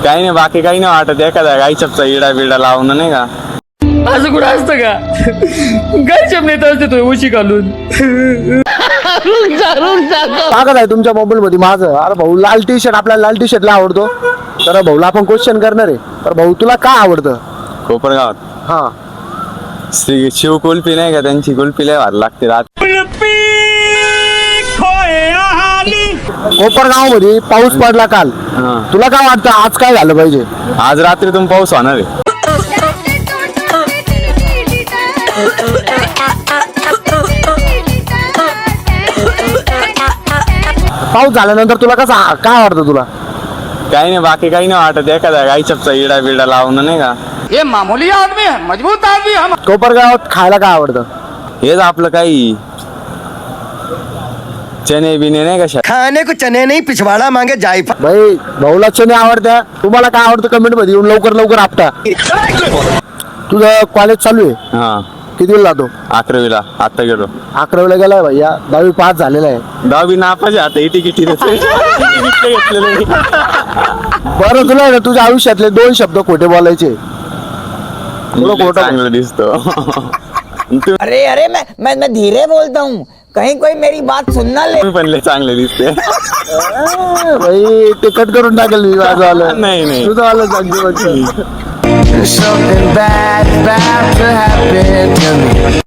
काही नाही, बाकी काही नाही वाटत. एखादा गायछपचा इडा बिडा लावणं नाही का. असं कुठं असतं का? गायछाप नेत असते तो उशी घालून. कागद आहे तुमच्या मोबाईल मध्ये माझं. अरे भाऊ लाल टी शर्ट, आपल्याला लाल टी शर्टला आवडतो. तर भाऊला आपण क्वेश्चन करणार आहे. तर भाऊ तुला काय आवडतं? कोपरगावात हा श्री शिव कुल्फी नाही का, त्यांची कुल्फी लय भारी लागते. कोपरगाव मध्ये पाऊस पडला काल. हा. तुला काय वाटतं आज काय झालं पाहिजे? आज रात्रीतून पाऊस होणार आहे. पाऊस झाल्यानंतर तुला कसं काय वाटतं तुला? काही नाही, बाकी काही नाही वाटत. एखादा गायछपचा इडा बिडा लावणं नाही का. ये मामूली आदमी है, मजबूत आदमी हम. कोपरगावात खायला काय आवडतं? हेच आपलं काही चणे बिने नाही कशा. खाने को चने नहीं पिछवाड़ा मांगे जायफा. भाई भाऊला चणे आवडत्या. तुम्हाला काय आवडतं कमेंट मध्ये येऊन लवकर आपटा. तुझं कॉलेज चालू आहे? हा, कितीला जातो? 11वीला आता गेलो. 11वीला गेलाय भैया. 10वी पास झालेला आहे. 10वी नापास आता इथे किती घेतलेलं. बरं तुला ना तुझ्या आयुष्यातले 2 शब्द खोटे बोलायचे. तुला खोटं चांगलं दिसतो. अरे अरे मैं धीरे बोलता हूँ, कहीं कोई मेरी बात सुनना ले. तुम्ही पण लय चांगले दिसते. भाई ते कट करून टाकेल मी माझं आलं. नाही. तुझं आलं सांगते. Something bad about to happen to me.